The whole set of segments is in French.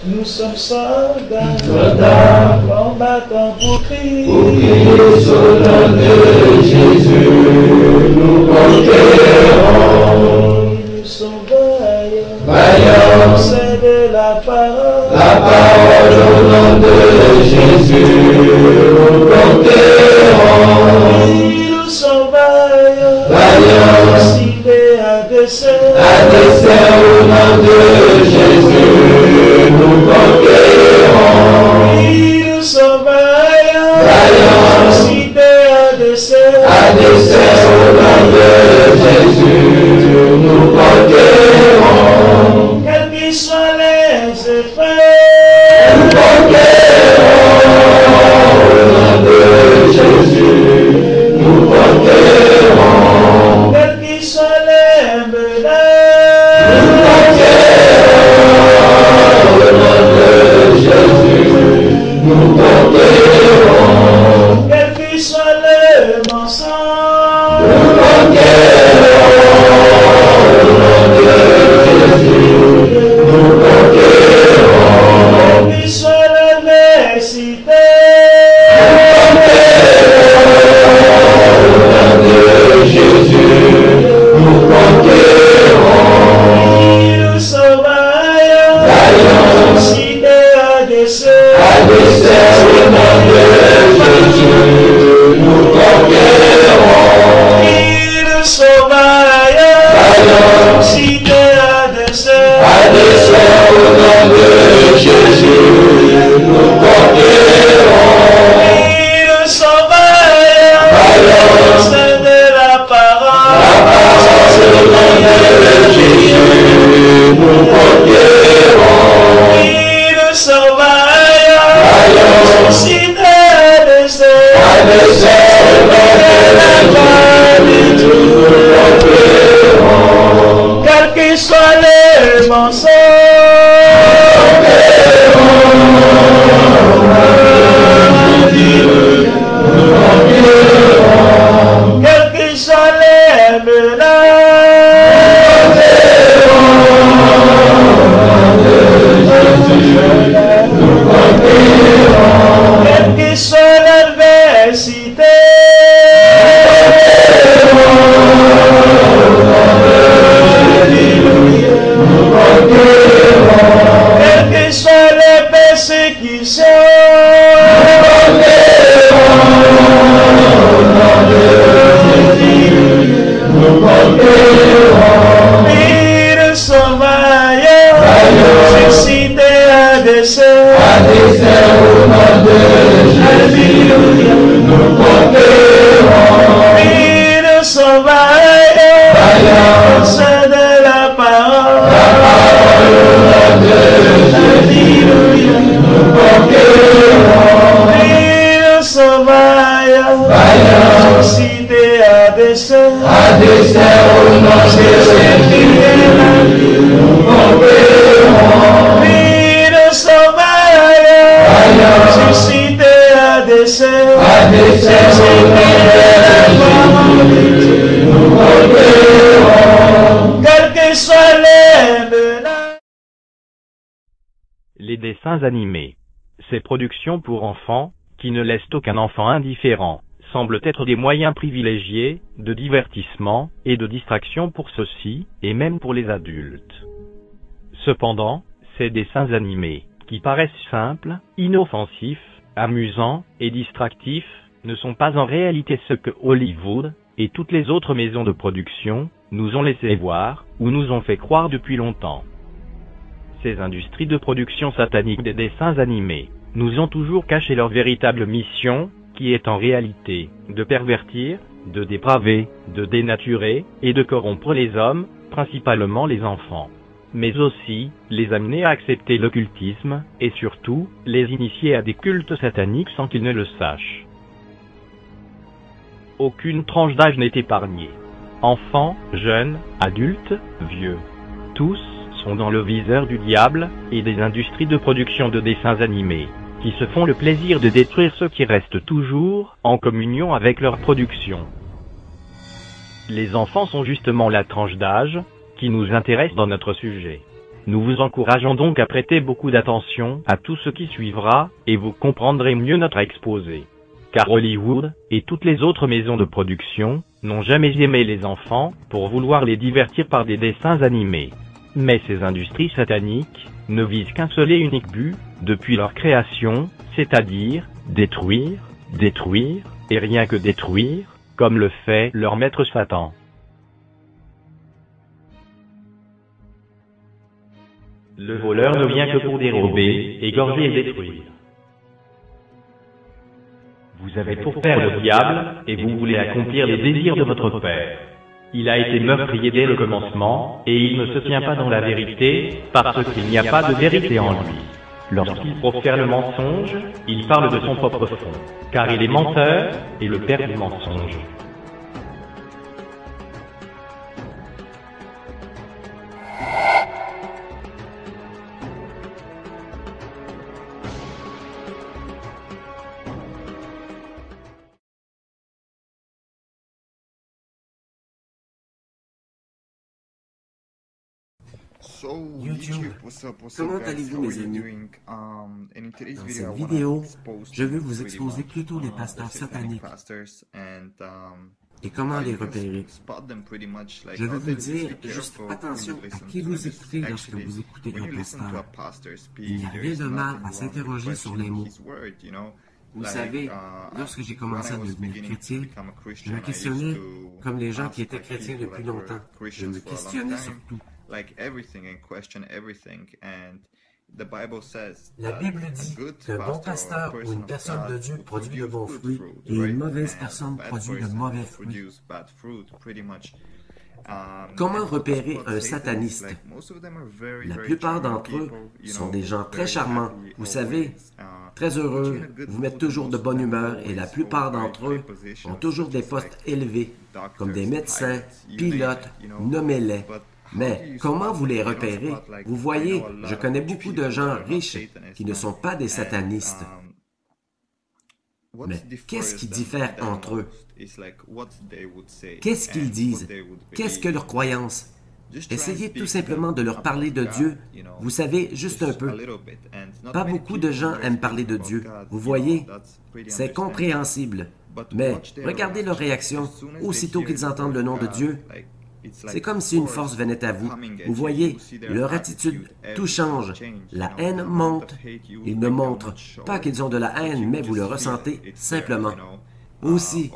Nous sommes soldats, combattants pour Christ. Pour Christ, au nom de Jésus, nous conquérons. Nous sommes vaillants, Vaillants, c'est de la parole. La parole au nom de Jésus, nous conquérons. Nous sommes vaillants, Vaillants, cités à dessein. à dessein au nom de Jésus, nous conquérons. Nous sommes vaillants, Vaillants, cités à dessein. à dessein au nom de Jésus, nous conquérons. Quels qu'ils soient les effets, Nous conquérons au nom de Jésus, nous conquérons. quels qu'ils soient les menaces, Nous conquérons au nom de Jésus, nous conquérons. quels qu'ils soient les mensonges, Nous conquérons au nom de Jésus, nous conquérons. quels qu'ils soient l'adversité, Jésus, nous conquérons. nous sommes vaillants, Vaillants, cités à dessein. à dessein au nom de Jésus, nous conquérons. Nous sommes vaillants, Vaillants, cités à dessein. à dessein au nom de Jésus, nous conquérons. Nous sommes vaillants, Vaillants, c'est de la la parole. parole au nom de Jésus, nous conquérons. Nous sommes vaillants, Vaillants, cités à dessein. à dessein au nom de Jésus, nous conquérons. Quels qu'ils soient les mensonges, quels qu'ils soient les menaces, quels qu'ils soient l'adversité, quelles que soient les persécutions, nous sommes vaillants, suscités à dessein. À dessein au nom de Jésus, nous conquérons. Nous sommes vaillants, Vaillants, c'est de la parole. la parole au nom de Jésus, nous conquérons. Nous sommes vaillants, Vaillants, suscités à dessein. à dessein au nom de Jésus, nous conquérons. Nous sommes vaillants, Vaillants, suscités à dessein. à dessein au nom de Jésus, nous conquérons. Quels que soient les menaces. Les dessins animés. Ces productions pour enfants, qui ne laissent aucun enfant indifférent, semblent être des moyens privilégiés de divertissement et de distraction pour ceux-ci, et même pour les adultes. Cependant, ces dessins animés, qui paraissent simples, inoffensifs, amusants et distractifs, ne sont pas en réalité ce que Hollywood et toutes les autres maisons de production nous ont laissé voir ou nous ont fait croire depuis longtemps. Ces industries de production satanique des dessins animés nous ont toujours caché leur véritable mission, qui est en réalité de pervertir, de dépraver, de dénaturer et de corrompre les hommes, principalement les enfants, mais aussi les amener à accepter l'occultisme et surtout les initier à des cultes sataniques sans qu'ils ne le sachent. Aucune tranche d'âge n'est épargnée. Enfants, jeunes, adultes, vieux. Tous sont dans le viseur du diable et des industries de production de dessins animés, qui se font le plaisir de détruire ceux qui restent toujours en communion avec leur production. Les enfants sont justement la tranche d'âge qui nous intéresse dans notre sujet. Nous vous encourageons donc à prêter beaucoup d'attention à tout ce qui suivra, et vous comprendrez mieux notre exposé. Car Hollywood, et toutes les autres maisons de production, n'ont jamais aimé les enfants, pour vouloir les divertir par des dessins animés. Mais ces industries sataniques ne visent qu'un seul et unique but, depuis leur création, c'est-à-dire détruire, détruire, et rien que détruire, comme le fait leur maître Satan. Le voleur ne vient que pour dérober, égorger et détruire. Vous avez pour père le diable, et vous voulez accomplir les désirs de votre père. Il a été meurtrier dès le commencement, et il ne se tient pas dans la vérité, parce qu'il n'y a pas de vérité en lui. Lorsqu'il profère le mensonge, il parle de son propre fond, car il est menteur, et le père du mensonge. YouTube, comment allez-vous mes amis? Dans cette vidéo, je veux vous exposer plutôt les pasteurs sataniques et comment les repérer. Je veux vous dire juste attention à qui vous écoutez lorsque vous écoutez un pasteur. Il n'y a rien de mal à s'interroger sur les mots. Vous savez, lorsque j'ai commencé à devenir chrétien, je me questionnais comme les gens qui étaient chrétiens depuis longtemps. Je me questionnais sur tout. La Bible dit qu'un bon pasteur ou une personne de Dieu produit de bons fruits et une mauvaise personne produit de mauvais fruits. Comment repérer un sataniste? La plupart d'entre eux sont des gens très charmants, vous savez, très heureux, vous mettent toujours de bonne humeur et la plupart d'entre eux ont toujours des postes élevés, comme des médecins, pilotes, nommez-les. Mais comment vous les repérez? Vous voyez, je connais beaucoup de gens riches qui ne sont pas des satanistes. Mais qu'est-ce qui diffère entre eux? Qu'est-ce qu'ils disent? Qu'est-ce que leur croyance? Essayez tout simplement de leur parler de Dieu. Vous savez, juste un peu. Pas beaucoup de gens aiment parler de Dieu. Vous voyez, c'est compréhensible. Mais regardez leur réaction aussitôt qu'ils entendent le nom de Dieu. C'est comme si une force venait à vous. Vous voyez, leur attitude, tout change. La haine monte. Ils ne montrent pas qu'ils ont de la haine, mais vous le ressentez simplement. Aussi,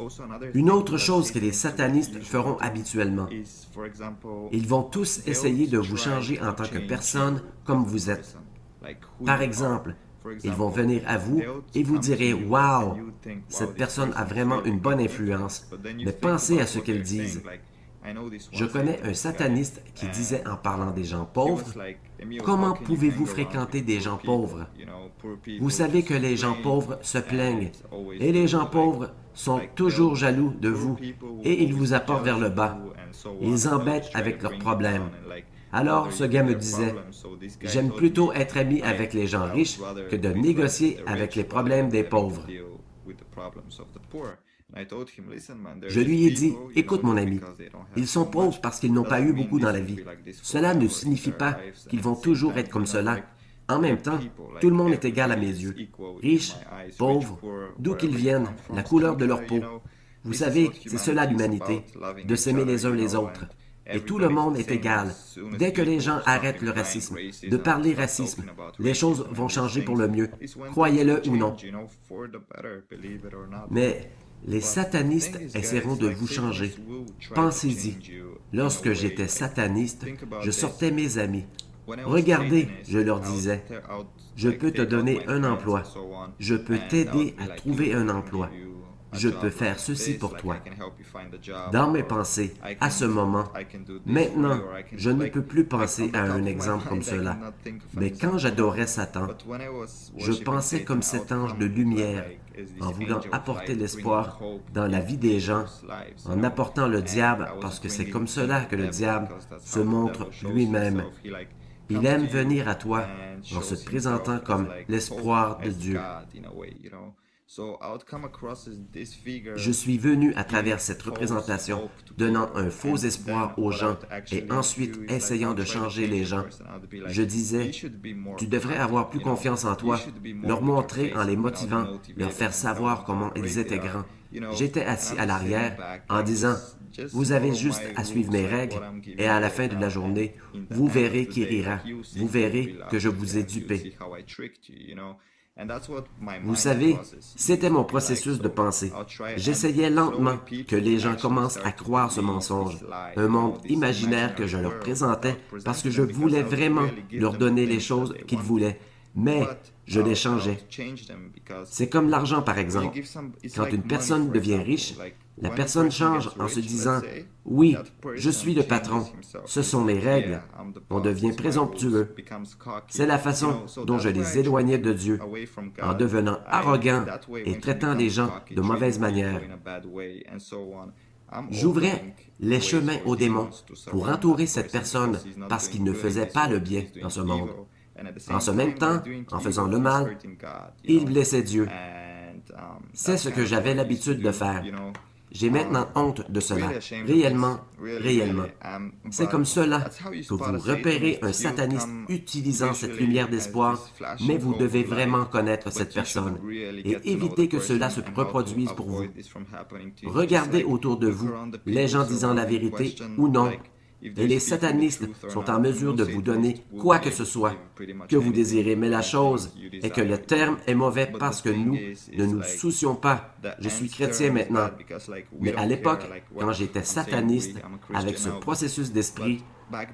une autre chose que les satanistes feront habituellement. Ils vont tous essayer de vous changer en tant que personne comme vous êtes. Par exemple, ils vont venir à vous et vous direz « Wow, cette personne a vraiment une bonne influence. » Mais pensez à ce qu'elles disent. Je connais un sataniste qui disait en parlant des gens pauvres, « Comment pouvez-vous fréquenter des gens pauvres? Vous savez que les gens pauvres se plaignent, et les gens pauvres sont toujours jaloux de vous, et ils vous apportent vers le bas. Ils embêtent avec leurs problèmes. » Alors, ce gars me disait, « J'aime plutôt être ami avec les gens riches que de négocier avec les problèmes des pauvres. » Je lui ai dit, « Écoute mon ami, ils sont pauvres parce qu'ils n'ont pas eu beaucoup dans la vie. Cela ne signifie pas qu'ils vont toujours être comme cela. En même temps, tout le monde est égal à mes yeux. Riches, pauvres, d'où qu'ils viennent, la couleur de leur peau. Vous savez, c'est cela l'humanité, de s'aimer les uns les autres. Et tout le monde est égal. Dès que les gens arrêtent le racisme, de parler racisme, les choses vont changer pour le mieux, croyez-le ou non. Mais les satanistes essaieront de vous changer. Pensez-y. Lorsque j'étais sataniste, je sortais mes amis. Regardez, je leur disais, je peux te donner un emploi. Je peux t'aider à trouver un emploi. Je peux faire ceci pour toi. Dans mes pensées, à ce moment, maintenant, je ne peux plus penser à un exemple comme cela. Mais quand j'adorais Satan, je pensais comme cet ange de lumière, en voulant apporter l'espoir dans la vie des gens, en apportant le diable, parce que c'est comme cela que le diable se montre lui-même. Il aime venir à toi en se présentant comme l'espoir de Dieu. Je suis venu à travers cette représentation, donnant un faux espoir aux gens et ensuite essayant de changer les gens. Je disais, tu devrais avoir plus confiance en toi, leur montrer en les motivant, leur faire savoir comment ils étaient grands. J'étais assis à l'arrière en disant, vous avez juste à suivre mes règles et à la fin de la journée, vous verrez qui rira, vous verrez que je vous ai dupé. Vous savez, c'était mon processus de pensée. J'essayais lentement que les gens commencent à croire ce mensonge, un monde imaginaire que je leur présentais parce que je voulais vraiment leur donner les choses qu'ils voulaient, mais je les changeais. C'est comme l'argent, par exemple. Quand une personne devient riche, la personne change en se disant « Oui, je suis le patron, ce sont mes règles ». On devient présomptueux. C'est la façon dont je les éloignais de Dieu, en devenant arrogant et traitant les gens de mauvaise manière. J'ouvrais les chemins aux démons pour entourer cette personne parce qu'il ne faisait pas le bien dans ce monde. En ce même temps, en faisant le mal, il blessait Dieu. C'est ce que j'avais l'habitude de faire. J'ai maintenant honte de cela, réellement. C'est comme cela que vous repérez un sataniste utilisant cette lumière d'espoir, mais vous devez vraiment connaître cette personne et éviter que cela se reproduise pour vous. Regardez autour de vous les gens disant la vérité ou non. Et les satanistes sont en mesure de vous donner quoi que ce soit que vous désirez. Mais la chose est que le terme est mauvais parce que nous ne nous soucions pas. Je suis chrétien maintenant. Mais à l'époque, quand j'étais sataniste, avec ce processus d'esprit,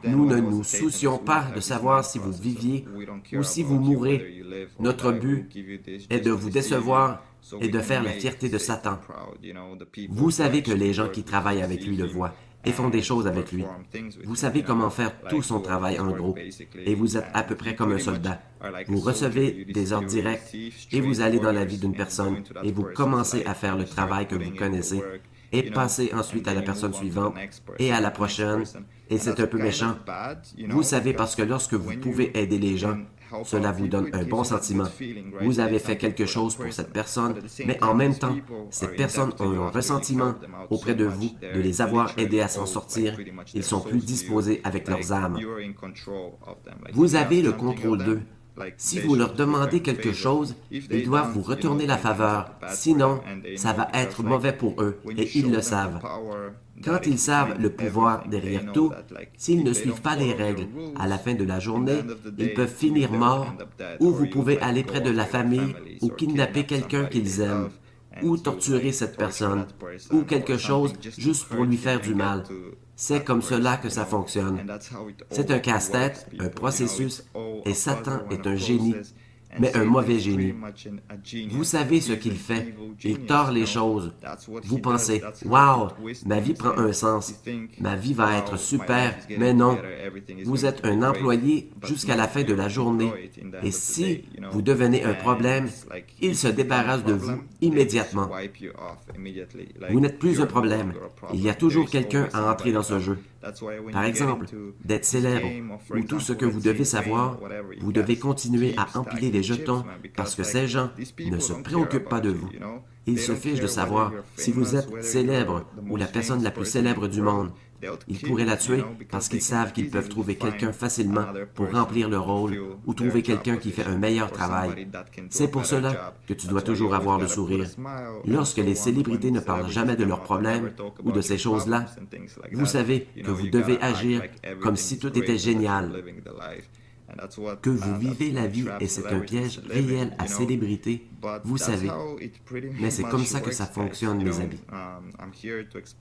nous ne nous soucions pas de savoir si vous viviez ou si vous mourrez. Notre but est de vous décevoir et de faire la fierté de Satan. Vous savez que les gens qui travaillent avec lui le voient et font des choses avec lui. Vous savez comment faire tout son travail en gros, et vous êtes à peu près comme un soldat. Vous recevez des ordres directs, et vous allez dans la vie d'une personne, et vous commencez à faire le travail que vous connaissez, et passez ensuite à la personne suivante, et à la prochaine, et c'est un peu méchant. Vous savez parce que lorsque vous pouvez aider les gens, cela vous donne un bon sentiment. Vous avez fait quelque chose pour cette personne, mais en même temps, ces personnes ont un ressentiment auprès de vous de les avoir aidés à s'en sortir. Ils sont plus disposés avec leurs âmes. Vous avez le contrôle d'eux. Si vous leur demandez quelque chose, ils doivent vous retourner la faveur. Sinon, ça va être mauvais pour eux, et ils le savent. Quand ils savent le pouvoir derrière tout, s'ils ne suivent pas les règles, à la fin de la journée, ils peuvent finir morts, ou vous pouvez aller près de la famille, ou kidnapper quelqu'un qu'ils aiment, ou torturer cette personne, ou quelque chose juste pour lui faire du mal. C'est comme cela que ça fonctionne. C'est un casse-tête, un processus, et Satan est un génie, mais un mauvais génie. Vous savez ce qu'il fait. Il tord les choses. Vous pensez, « Wow, ma vie prend un sens. Ma vie va être super. » Mais non. Vous êtes un employé jusqu'à la fin de la journée. Et si vous devenez un problème, il se débarrasse de vous immédiatement. Vous n'êtes plus un problème. Il y a toujours quelqu'un à entrer dans ce jeu. Par exemple, d'être célèbre, ou tout ce que vous devez savoir, vous devez continuer à empiler les jetons parce que ces gens ne se préoccupent pas de vous. Ils se fichent de savoir si vous êtes célèbre ou la personne la plus célèbre du monde. Ils pourraient la tuer parce qu'ils savent qu'ils peuvent trouver quelqu'un facilement pour remplir le rôle ou trouver quelqu'un qui fait un meilleur travail. C'est pour cela que tu dois toujours avoir le sourire. Lorsque les célébrités ne parlent jamais de leurs problèmes ou de ces choses-là, vous savez que vous devez agir comme si tout était génial. Que vous vivez la vie et c'est un piège réel à célébrité, vous savez. Mais c'est comme ça que ça fonctionne, mes amis.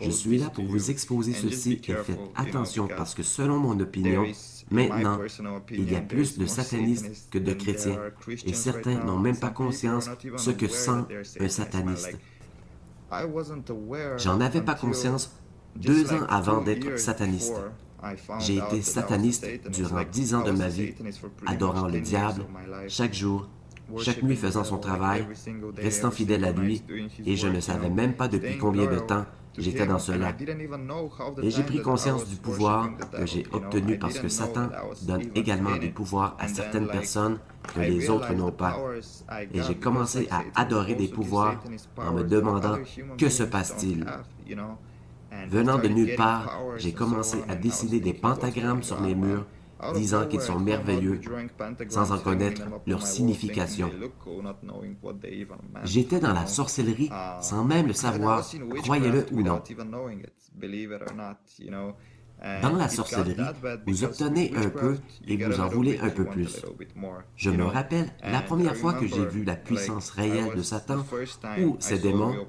Je suis là pour vous exposer ceci et faites attention parce que selon mon opinion, maintenant, il y a plus de satanistes que de chrétiens et certains n'ont même pas conscience ce que sent un sataniste. J'en avais pas conscience 2 ans avant d'être sataniste. J'ai été sataniste durant 10 ans de ma vie, adorant le diable, chaque jour, chaque nuit faisant son travail, restant fidèle à lui, et je ne savais même pas depuis combien de temps J'étais dans cela. Et j'ai pris conscience du pouvoir que j'ai obtenu parce que Satan donne également des pouvoirs à certaines personnes que les autres n'ont pas. Et j'ai commencé à adorer des pouvoirs en me demandant « Que se passe-t-il » Venant de nulle part, j'ai commencé à dessiner des pentagrammes sur mes murs, disant qu'ils sont merveilleux, sans en connaître leur signification. J'étais dans la sorcellerie sans même le savoir, croyez-le ou non. Dans la sorcellerie, vous obtenez un peu et vous en voulez un peu plus. Je me rappelle la première fois que j'ai vu la puissance réelle de Satan ou ses démons.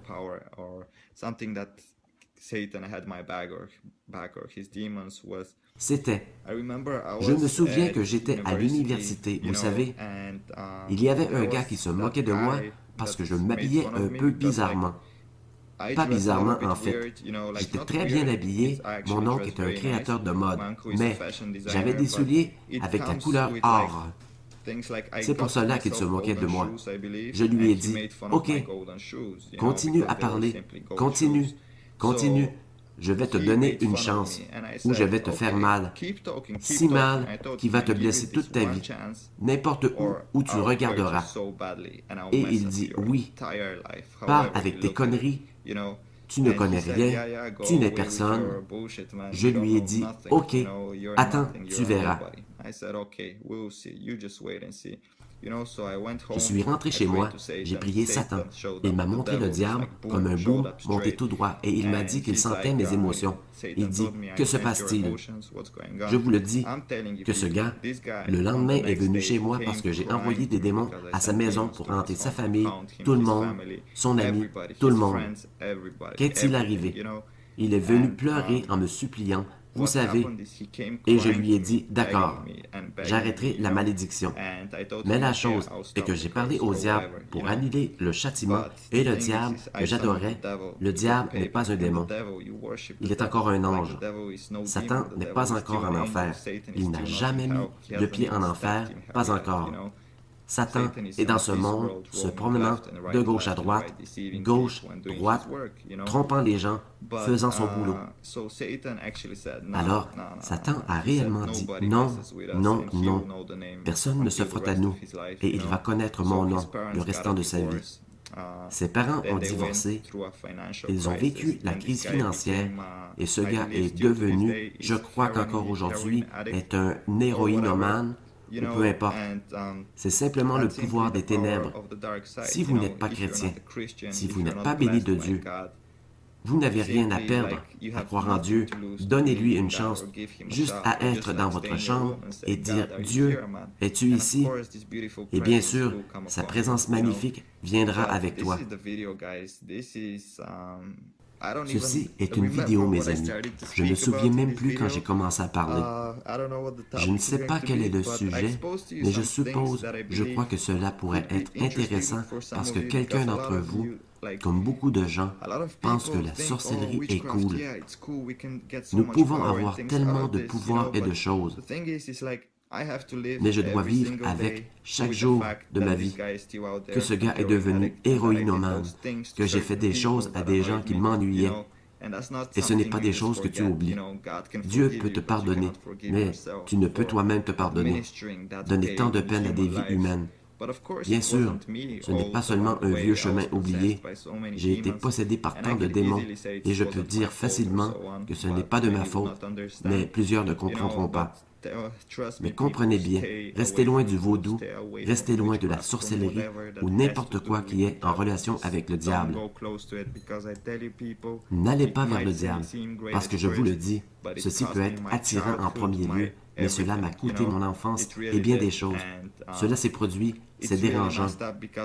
C'était, je me souviens que j'étais à l'université, vous savez, il y avait un gars qui se moquait de moi parce que je m'habillais un peu bizarrement. Pas bizarrement, en fait. J'étais très bien habillé, mon oncle est un créateur de mode, mais j'avais des souliers avec la couleur or. C'est pour cela qu'il se moquait de moi. Je lui ai dit, « Ok, continue à parler, continue, continue. Je vais te donner une chance, ou je vais te faire mal, si mal qu'il va te blesser toute ta vie, n'importe où tu regarderas. » Et il dit, « Oui, parle avec tes conneries, tu ne connais rien, tu n'es personne. » Je lui ai dit, « Ok, attends, tu verras. » Je suis rentré chez moi, j'ai prié Satan. Il m'a montré le diable comme un boom monté tout droit et il m'a dit qu'il sentait mes émotions. Il dit, « Que se passe-t-il? » Je vous le dis, que ce gars, le lendemain est venu chez moi parce que j'ai envoyé des démons à sa maison pour hanter sa famille, tout le monde, son ami, tout le monde. Qu'est-il arrivé? Il est venu pleurer en me suppliant, vous savez, et je lui ai dit, d'accord, j'arrêterai la malédiction. Mais la chose est que j'ai parlé au diable pour annuler le châtiment et le diable que j'adorais, le diable n'est pas un démon. Il est encore un ange. Satan n'est pas encore en enfer. Il n'a jamais mis le pied en enfer, pas encore. Satan est dans ce monde, se promenant de gauche à droite, gauche, droite, trompant les gens, faisant son boulot. Alors, Satan a réellement dit « Non, non, non, personne ne se frotte à nous, et il va connaître mon nom le restant de sa vie. » Ses parents ont divorcé, ils ont vécu la crise financière, et ce gars est devenu, je crois qu'encore aujourd'hui, est un héroïnomane, ou peu importe. C'est simplement le pouvoir des ténèbres. Si vous n'êtes pas chrétien, si vous n'êtes pas béni de Dieu, vous n'avez rien à perdre à croire en Dieu. Donnez-lui une chance, juste à être dans votre chambre et dire « Dieu, es-tu ici? » Et bien sûr, sa présence magnifique viendra avec toi. Ceci est une vidéo, mes amis. Je ne me souviens même plus quand j'ai commencé à parler. Je ne sais pas quel est le sujet, mais je suppose, je crois que cela pourrait être intéressant parce que quelqu'un d'entre vous, comme beaucoup de gens, pense que la sorcellerie est cool. Nous pouvons avoir tellement de pouvoirs et de choses. Mais je dois vivre avec chaque jour de ma vie que ce gars est devenu héroïnomane, que j'ai fait des choses à des gens qui m'ennuyaient. Et ce n'est pas des choses que tu oublies. Dieu peut te pardonner, mais tu ne peux toi-même te pardonner. Donner tant de peine à des vies humaines. Bien sûr, ce n'est pas seulement un vieux chemin oublié. J'ai été possédé par tant de démons et je peux dire facilement que ce n'est pas de ma faute, mais plusieurs ne comprendront pas. Mais comprenez bien, restez loin du vaudou, restez loin de la sorcellerie ou n'importe quoi qui est en relation avec le diable. N'allez pas vers le diable, parce que je vous le dis, ceci peut être attirant en premier lieu, mais cela m'a coûté mon enfance et bien des choses. Cela s'est produit, c'est dérangeant.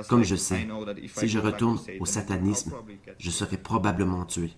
Comme je sais, si je retourne au satanisme, je serai probablement tué.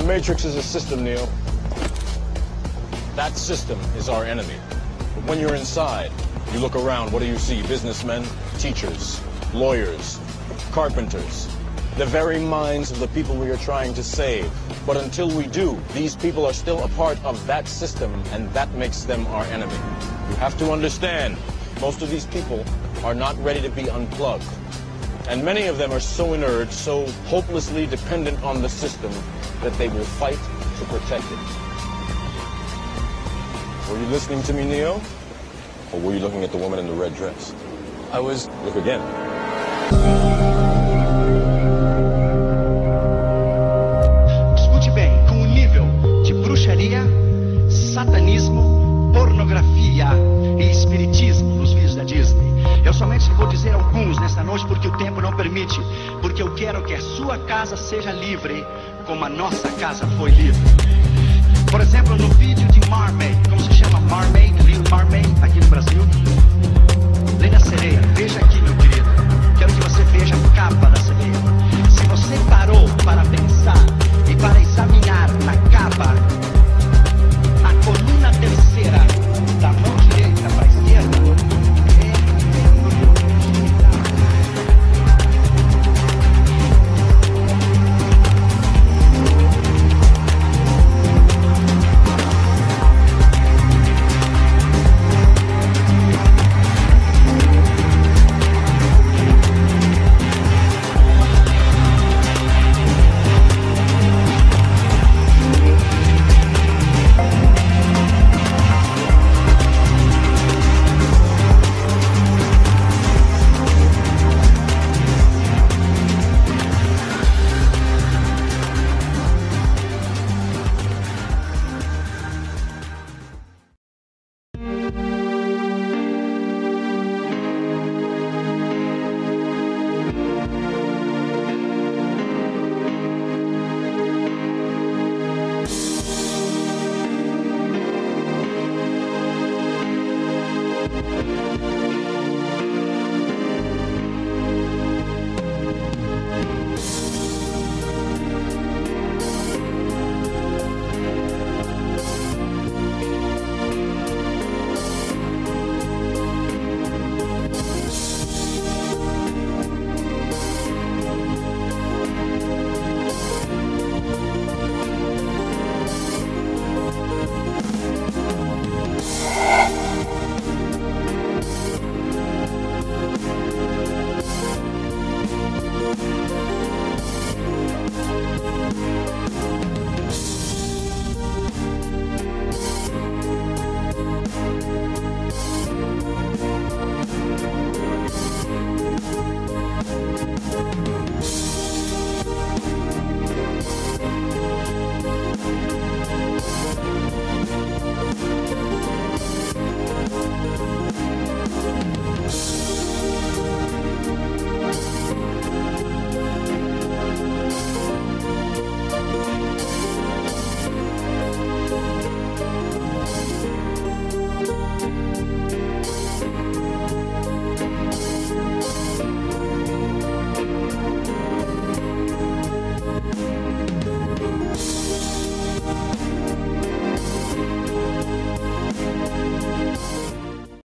The Matrix is a system, Neo. That system is our enemy. But when you're inside, you look around, what do you see? Businessmen, teachers, lawyers, carpenters, the very minds of the people we are trying to save. But until we do, these people are still a part of that system, and that makes them our enemy. You have to understand, most of these people are not ready to be unplugged. And many of them are so inert, so hopelessly dependent on the system, that they will fight to protect it. Were you listening to me, Neo? Or were you looking at the woman in the red dress? I was... Look again. Escute bem, com o nível de bruxaria, satanismo, pornografia e espiritismo nos vídeos da Disney, Eu somente vou dizer alguns nesta noite porque o tempo não permite. Porque eu quero que a sua casa seja livre, como a nossa casa foi livre. Por exemplo, no vídeo de Mermaid, como se chama? Mermaid, Little Mermaid, aqui no Brasil. Linda Sereia, veja aqui, meu querido. Quero que você veja a capa da sereia. Se você parou para ver